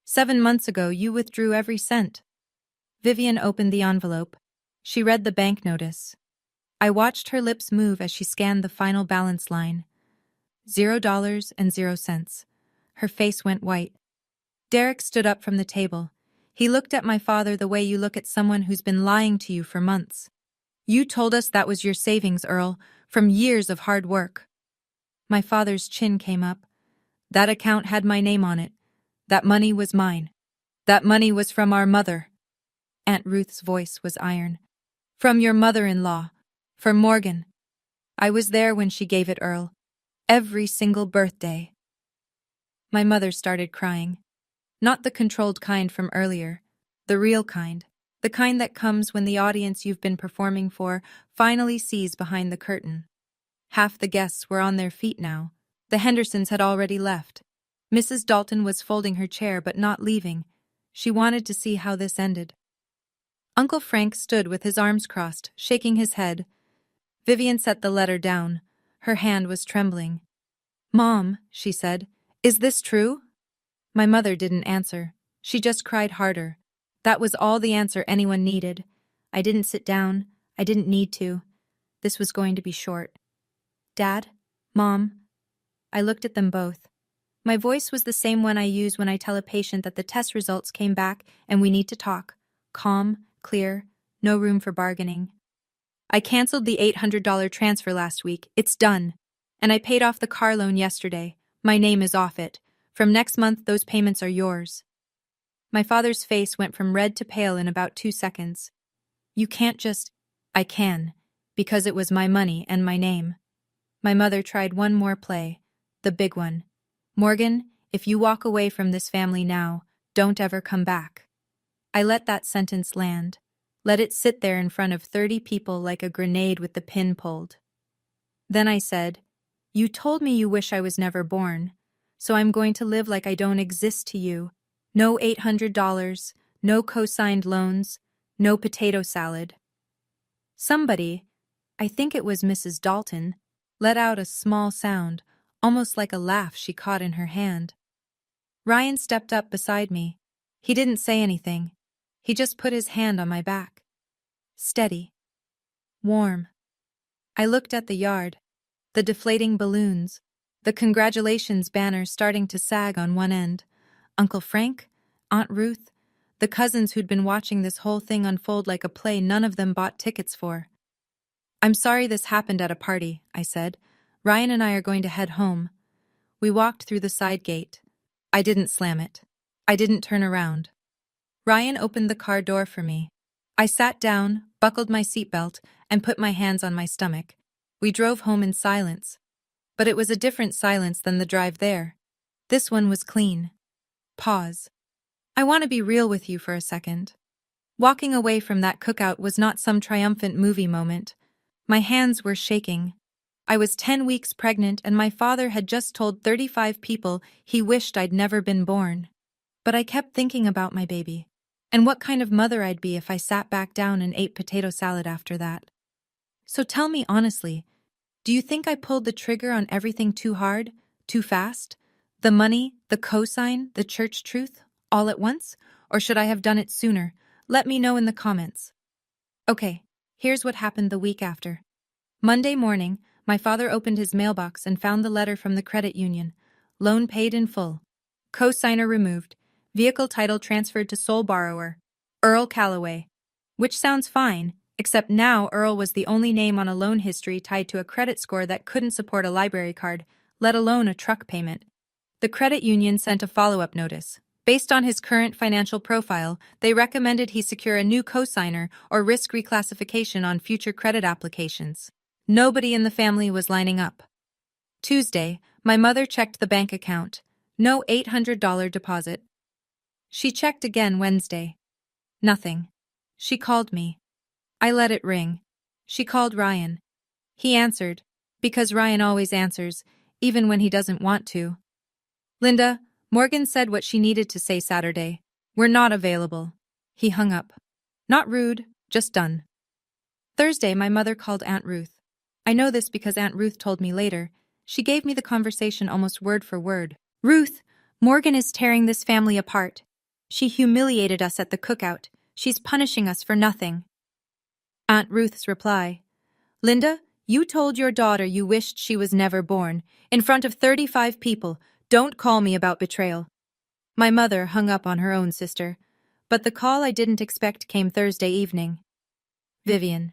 7 months ago, you withdrew every cent. Vivian opened the envelope. She read the bank notice. I watched her lips move as she scanned the final balance line. $0.00. Her face went white. Derek stood up from the table. He looked at my father the way you look at someone who's been lying to you for months. You told us that was your savings, Earl, from years of hard work. My father's chin came up. That account had my name on it. That money was mine. That money was from our mother. Aunt Ruth's voice was iron. From your mother-in-law. From Morgan. I was there when she gave it, Earl. Every single birthday. My mother started crying. Not the controlled kind from earlier. The real kind. The kind that comes when the audience you've been performing for finally sees behind the curtain. Half the guests were on their feet now. The Hendersons had already left. Mrs. Dalton was folding her chair but not leaving. She wanted to see how this ended. Uncle Frank stood with his arms crossed, shaking his head. Vivian set the letter down. Her hand was trembling. "Mom," she said, "is this true?" My mother didn't answer. She just cried harder. That was all the answer anyone needed. I didn't sit down. I didn't need to. This was going to be short. "Dad? Mom?" I looked at them both. My voice was the same one I use when I tell a patient that the test results came back and we need to talk. Calm, clear, no room for bargaining. "I canceled the $800 transfer last week. It's done. And I paid off the car loan yesterday. My name is off it. From next month, those payments are yours." My father's face went from red to pale in about 2 seconds. "You can't just—" "I can, because it was my money and my name." My mother tried one more play, the big one. "Morgan, if you walk away from this family now, don't ever come back." I let that sentence land. Let it sit there in front of 30 people like a grenade with the pin pulled. Then I said, "You told me you wish I was never born, so I'm going to live like I don't exist to you. No $800, no co-signed loans, no potato salad." Somebody, I think it was Mrs. Dalton, let out a small sound, almost like a laugh she caught in her hand. Ryan stepped up beside me. He didn't say anything. He just put his hand on my back. Steady. Warm. I looked at the yard. The deflating balloons. The congratulations banner starting to sag on one end. Uncle Frank, Aunt Ruth, the cousins who'd been watching this whole thing unfold like a play none of them bought tickets for. "I'm sorry this happened at a party," I said. "Ryan and I are going to head home." We walked through the side gate. I didn't slam it. I didn't turn around. Ryan opened the car door for me. I sat down, buckled my seatbelt, and put my hands on my stomach. We drove home in silence. But it was a different silence than the drive there. This one was clean. Pause. I want to be real with you for a second. Walking away from that cookout was not some triumphant movie moment. My hands were shaking. I was 10 weeks pregnant and my father had just told 35 people he wished I'd never been born. But I kept thinking about my baby, and what kind of mother I'd be if I sat back down and ate potato salad after that. So tell me honestly, do you think I pulled the trigger on everything too hard, too fast? The money, the cosign, the church truth, all at once? Or should I have done it sooner? Let me know in the comments. Okay, here's what happened the week after. Monday morning, my father opened his mailbox and found the letter from the credit union. Loan paid in full. Cosigner removed. Vehicle title transferred to sole borrower, Earl Calloway. Which sounds fine, except now Earl was the only name on a loan history tied to a credit score that couldn't support a library card, let alone a truck payment. The credit union sent a follow-up notice. Based on his current financial profile, they recommended he secure a new cosigner or risk reclassification on future credit applications. Nobody in the family was lining up. Tuesday, my mother checked the bank account. No $800 deposit. She checked again Wednesday. Nothing. She called me. I let it ring. She called Ryan. He answered, because Ryan always answers, even when he doesn't want to. Linda, Morgan said what she needed to say Saturday. We're not available. He hung up. Not rude, just done. Thursday, my mother called Aunt Ruth. I know this because Aunt Ruth told me later. She gave me the conversation almost word for word. Ruth, Morgan is tearing this family apart. She humiliated us at the cookout. She's punishing us for nothing. Aunt Ruth's reply. Linda, you told your daughter you wished she was never born. In front of 35 people. Don't call me about betrayal. My mother hung up on her own sister. But the call I didn't expect came Thursday evening. Vivian.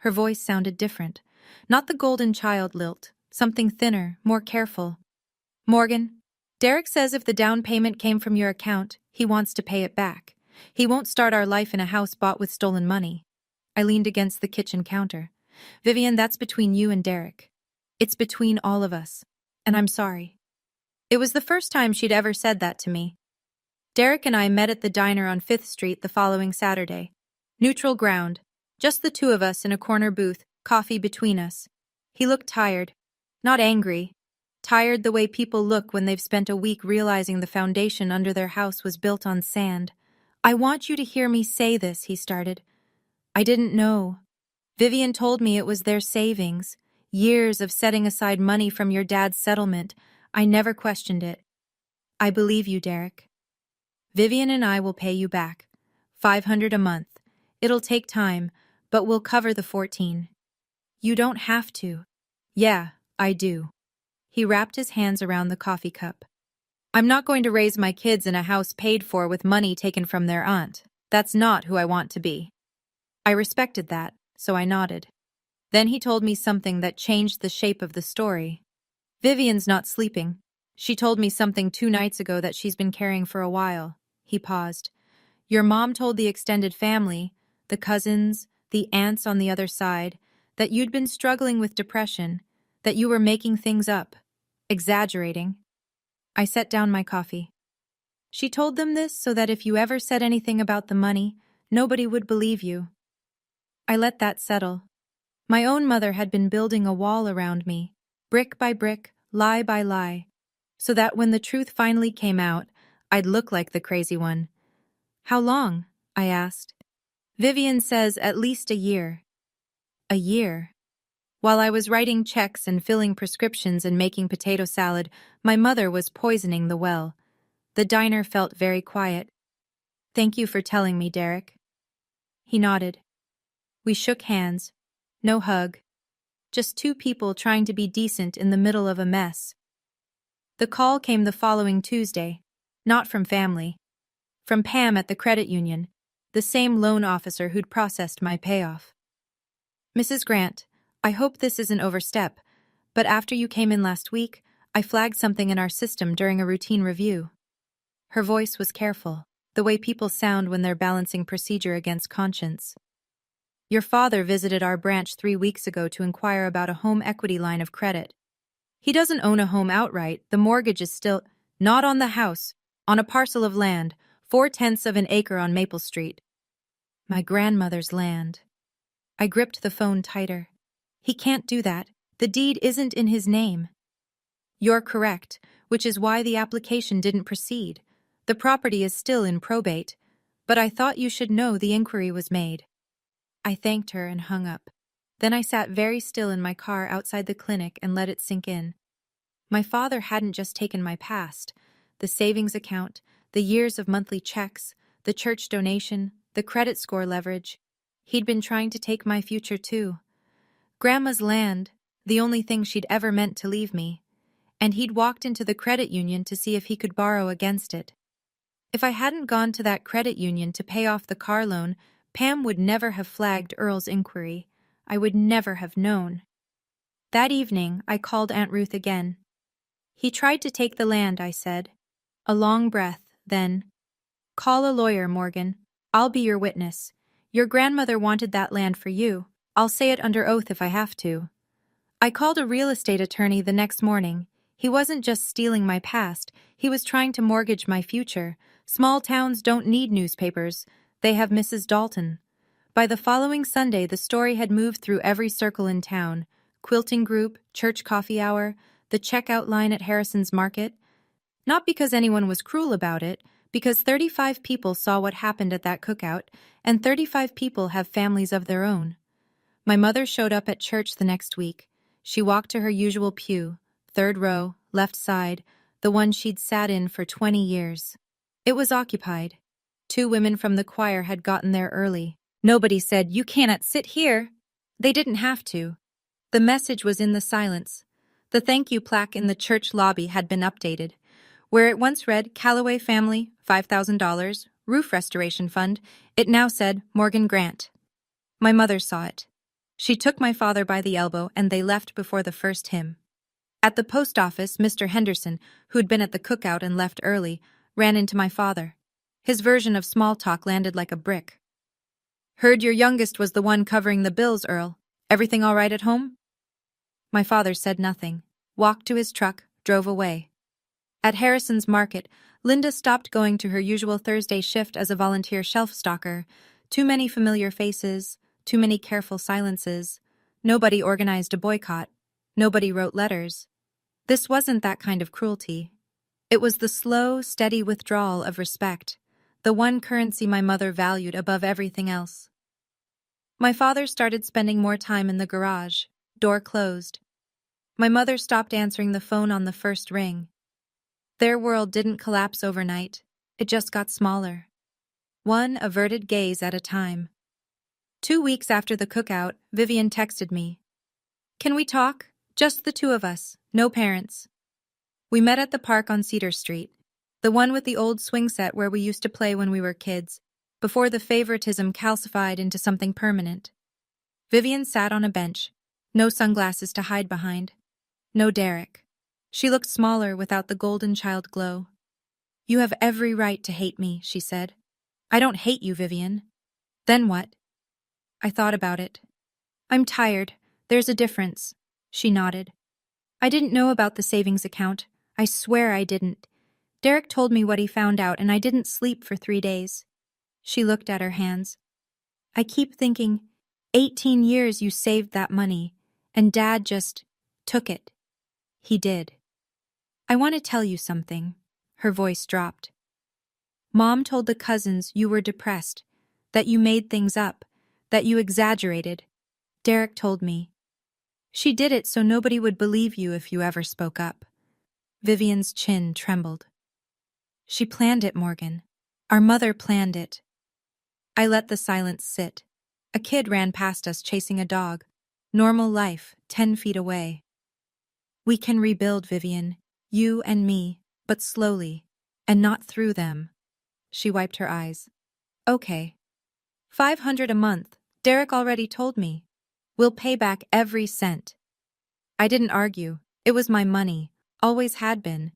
Her voice sounded different. Not the golden child lilt. Something thinner, more careful. Morgan, Derek says if the down payment came from your account, he wants to pay it back. He won't start our life in a house bought with stolen money. I leaned against the kitchen counter. Vivian, that's between you and Derek. It's between all of us. And I'm sorry. It was the first time she'd ever said that to me. Derek and I met at the diner on 5th Street the following Saturday. Neutral ground. Just the two of us in a corner booth, coffee between us. He looked tired. Not angry. Tired the way people look when they've spent a week realizing the foundation under their house was built on sand. I want you to hear me say this, he started. I didn't know. Vivian told me it was their savings. Years of setting aside money from your dad's settlement. I never questioned it. I believe you, Derek. Vivian and I will pay you back. $500 a month. It'll take time, but we'll cover the 14. You don't have to. Yeah, I do. He wrapped his hands around the coffee cup. I'm not going to raise my kids in a house paid for with money taken from their aunt. That's not who I want to be. I respected that, so I nodded. Then he told me something that changed the shape of the story. Vivian's not sleeping. She told me something 2 nights ago that she's been carrying for a while. He paused. Your mom told the extended family, the cousins, the aunts on the other side, that you'd been struggling with depression, that you were making things up, exaggerating. I set down my coffee. She told them this so that if you ever said anything about the money, nobody would believe you. I let that settle. My own mother had been building a wall around me, brick by brick, lie by lie, so that when the truth finally came out, I'd look like the crazy one. How long? I asked. Vivian says at least a year. A year. While I was writing checks and filling prescriptions and making potato salad, my mother was poisoning the well. The diner felt very quiet. Thank you for telling me, Derek. He nodded. We shook hands. No hug. Just 2 people trying to be decent in the middle of a mess. The call came the following Tuesday. Not from family. From Pam at the credit union, the same loan officer who'd processed my payoff. Mrs. Grant, I hope this isn't overstep, but after you came in last week, I flagged something in our system during a routine review. Her voice was careful, the way people sound when they're balancing procedure against conscience. Your father visited our branch 3 weeks ago to inquire about a home equity line of credit. He doesn't own a home outright, the mortgage is still not on the house, on a parcel of land, 4/10 of an acre on Maple Street. My grandmother's land. I gripped the phone tighter. He can't do that. The deed isn't in his name. You're correct, which is why the application didn't proceed. The property is still in probate, but I thought you should know the inquiry was made. I thanked her and hung up. Then I sat very still in my car outside the clinic and let it sink in. My father hadn't just taken my past, the savings account, the years of monthly checks, the church donation, the credit score leverage. He'd been trying to take my future too. Grandma's land, the only thing she'd ever meant to leave me, and he'd walked into the credit union to see if he could borrow against it. If I hadn't gone to that credit union to pay off the car loan, Pam would never have flagged Earl's inquiry. I would never have known. That evening, I called Aunt Ruth again. He tried to take the land, I said. A long breath, then, Call a lawyer, Morgan. I'll be your witness. Your grandmother wanted that land for you. I'll say it under oath if I have to. I called a real estate attorney the next morning. He wasn't just stealing my past, he was trying to mortgage my future. Small towns don't need newspapers. They have Mrs. Dalton. By the following Sunday, the story had moved through every circle in town. Quilting group, church coffee hour, the checkout line at Harrison's Market. Not because anyone was cruel about it, because 35 people saw what happened at that cookout, and 35 people have families of their own. My mother showed up at church the next week. She walked to her usual pew, third row, left side, the one she'd sat in for 20 years. It was occupied. 2 women from the choir had gotten there early. Nobody said, "You cannot sit here." They didn't have to. The message was in the silence. The thank you plaque in the church lobby had been updated. Where it once read, Calloway Family, $5,000, Roof Restoration Fund, it now said, Morgan Grant. My mother saw it. She took my father by the elbow and they left before the first hymn. At the post office, Mr. Henderson, who'd been at the cookout and left early, ran into my father. His version of small talk landed like a brick. "Heard your youngest was the one covering the bills, Earl. Everything all right at home?" My father said nothing, walked to his truck, drove away. At Harrison's Market, Linda stopped going to her usual Thursday shift as a volunteer shelf stalker. Too many familiar faces, too many careful silences. Nobody organized a boycott. Nobody wrote letters. This wasn't that kind of cruelty. It was the slow, steady withdrawal of respect, the one currency my mother valued above everything else. My father started spending more time in the garage, door closed. My mother stopped answering the phone on the first ring. Their world didn't collapse overnight, it just got smaller. One averted gaze at a time. 2 weeks after the cookout, Vivian texted me. "Can we talk? Just the 2 of us, no parents." We met at the park on Cedar Street, the one with the old swing set where we used to play when we were kids, before the favoritism calcified into something permanent. Vivian sat on a bench, no sunglasses to hide behind. No Derek. She looked smaller without the golden child glow. "You have every right to hate me," she said. "I don't hate you, Vivian." "Then what?" I thought about it. "I'm tired. There's a difference." She nodded. "I didn't know about the savings account. I swear I didn't. Derek told me what he found out and I didn't sleep for 3 days. She looked at her hands. "I keep thinking, 18 years you saved that money, and Dad just took it." He did. "I want to tell you something." Her voice dropped. "Mom told the cousins you were depressed, that you made things up, that you exaggerated. Derek told me. She did it so nobody would believe you if you ever spoke up." Vivian's chin trembled. "She planned it, Morgan. Our mother planned it." I let the silence sit. A kid ran past us chasing a dog. Normal life, 10 feet away. "We can rebuild, Vivian. You and me, but slowly, and not through them." She wiped her eyes. "Okay. 500 a month. Derek already told me. We'll pay back every cent." I didn't argue. It was my money. Always had been.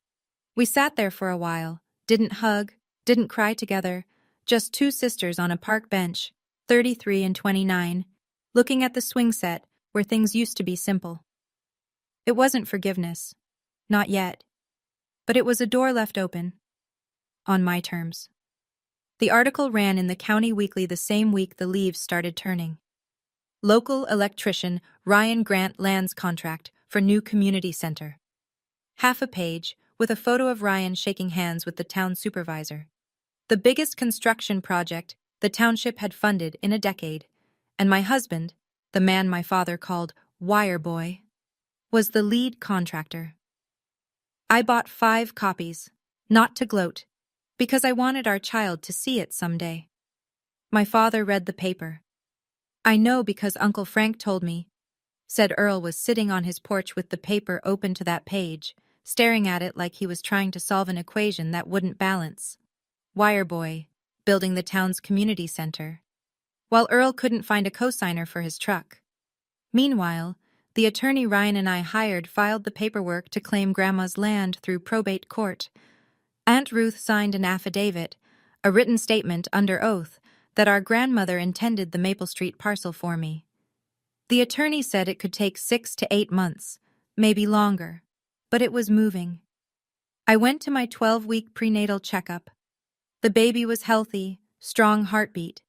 We sat there for a while. Didn't hug. Didn't cry together. Just 2 sisters on a park bench, 33 and 29, looking at the swing set where things used to be simple. It wasn't forgiveness. Not yet. But it was a door left open. On my terms. The article ran in the County Weekly the same week the leaves started turning. Local electrician Ryan Grant lands contract for new community center. Half a page, with a photo of Ryan shaking hands with the town supervisor. The biggest construction project the township had funded in a decade, and my husband, the man my father called Wire Boy, was the lead contractor. I bought 5 copies, not to gloat, because I wanted our child to see it someday. My father read the paper. "I know because Uncle Frank told me," said Earl was sitting on his porch with the paper open to that page, staring at it like he was trying to solve an equation that wouldn't balance. Wire Boy, building the town's community center. While Earl couldn't find a cosigner for his truck. Meanwhile, the attorney Ryan and I hired filed the paperwork to claim Grandma's land through probate court. Aunt Ruth signed an affidavit, a written statement under oath that our grandmother intended the Maple Street parcel for me. The attorney said it could take 6 to 8 months, maybe longer, but it was moving. I went to my 12-week prenatal checkup. The baby was healthy, strong heartbeat.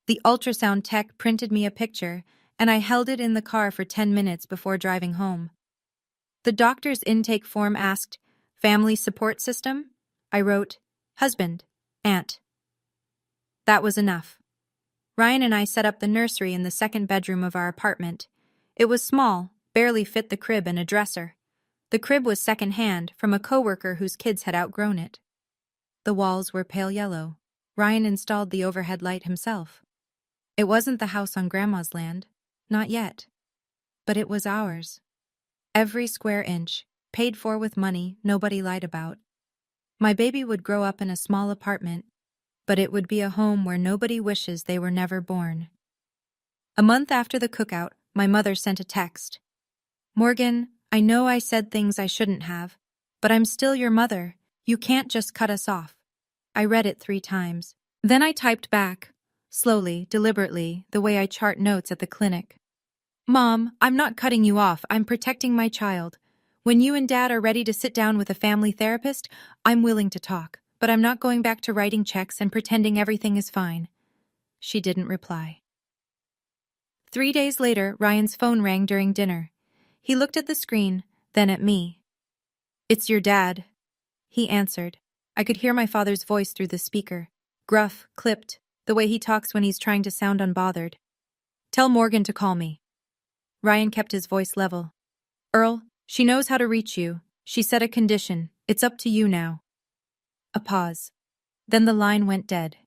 The ultrasound tech printed me a picture, and I held it in the car for 10 minutes before driving home. The doctor's intake form asked, "Family support system?" I wrote, "Husband, aunt." That was enough. Ryan and I set up the nursery in the second bedroom of our apartment. It was small, barely fit the crib and a dresser. The crib was second-hand from a coworker whose kids had outgrown it. The walls were pale yellow. Ryan installed the overhead light himself. It wasn't the house on Grandma's land, not yet. But it was ours. Every square inch, paid for with money nobody lied about. My baby would grow up in a small apartment, but it would be a home where nobody wishes they were never born. A month after the cookout, my mother sent a text. "Morgan, I know I said things I shouldn't have, but I'm still your mother. You can't just cut us off." I read it 3 times. Then I typed back, slowly, deliberately, the way I chart notes at the clinic. "Mom, I'm not cutting you off, I'm protecting my child. When you and Dad are ready to sit down with a family therapist, I'm willing to talk, but I'm not going back to writing checks and pretending everything is fine." She didn't reply. 3 days later, Ryan's phone rang during dinner. He looked at the screen, then at me. "It's your dad," he answered. I could hear my father's voice through the speaker. Gruff, clipped, the way he talks when he's trying to sound unbothered. "Tell Morgan to call me." Ryan kept his voice level. "Earl, she knows how to reach you. She set a condition. It's up to you now." A pause. Then the line went dead.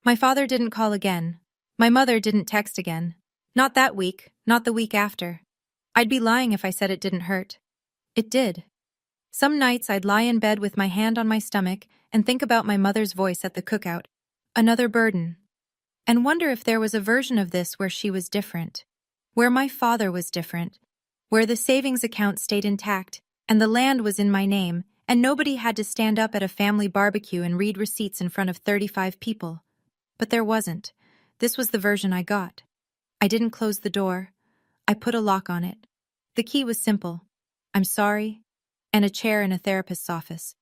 My father didn't call again. My mother didn't text again. Not that week, not the week after. I'd be lying if I said it didn't hurt. It did. Some nights I'd lie in bed with my hand on my stomach and think about my mother's voice at the cookout, another burden, and wonder if there was a version of this where she was different, where my father was different, where the savings account stayed intact and the land was in my name and nobody had to stand up at a family barbecue and read receipts in front of 35 people. But there wasn't. This was the version I got. I didn't close the door. I put a lock on it. The key was simple. "I'm sorry," and a chair in a therapist's office.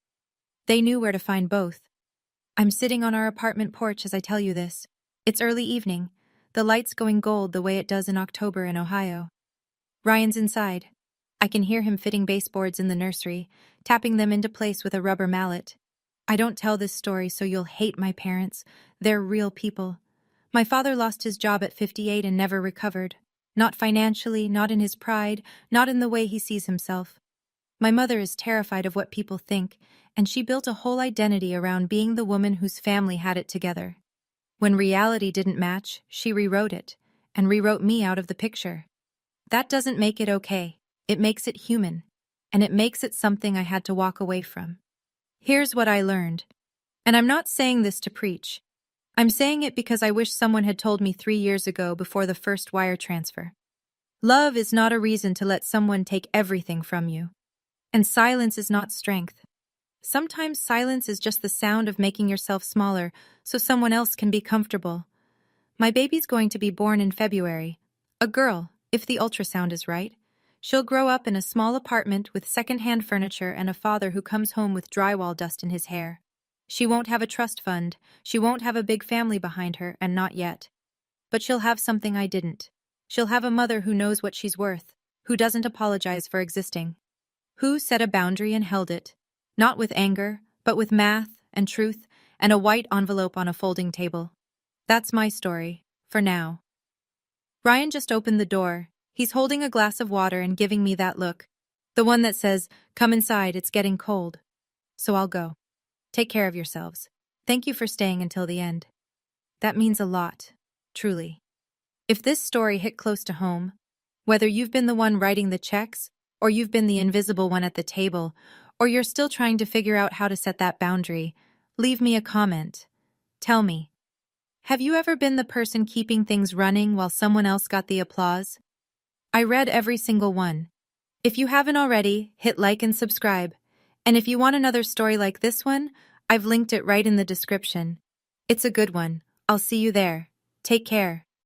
They knew where to find both. I'm sitting on our apartment porch as I tell you this. It's early evening, the lights going gold the way it does in October in Ohio. Ryan's inside. I can hear him fitting baseboards in the nursery, tapping them into place with a rubber mallet. I don't tell this story so you'll hate my parents. They're real people. My father lost his job at 58 and never recovered. Not financially, not in his pride, not in the way he sees himself. My mother is terrified of what people think, and she built a whole identity around being the woman whose family had it together. When reality didn't match, she rewrote it, and rewrote me out of the picture. That doesn't make it okay. It makes it human, and it makes it something I had to walk away from. Here's what I learned. And I'm not saying this to preach. I'm saying it because I wish someone had told me 3 years ago before the first wire transfer. Love is not a reason to let someone take everything from you. And silence is not strength. Sometimes silence is just the sound of making yourself smaller so someone else can be comfortable. My baby's going to be born in February. A girl, if the ultrasound is right. She'll grow up in a small apartment with second-hand furniture and a father who comes home with drywall dust in his hair. She won't have a trust fund. She won't have a big family behind her, and not yet. But she'll have something I didn't. She'll have a mother who knows what she's worth, who doesn't apologize for existing. Who set a boundary and held it, not with anger, but with math and truth and a white envelope on a folding table. That's my story, for now. Ryan just opened the door. He's holding a glass of water and giving me that look, the one that says, "Come inside, it's getting cold." So I'll go. Take care of yourselves. Thank you for staying until the end. That means a lot, truly. If this story hit close to home, whether you've been the one writing the checks, or you've been the invisible one at the table, or you're still trying to figure out how to set that boundary, leave me a comment. Tell me, have you ever been the person keeping things running while someone else got the applause? I read every single one. If you haven't already, hit like and subscribe. And if you want another story like this one, I've linked it right in the description. It's a good one. I'll see you there. Take care.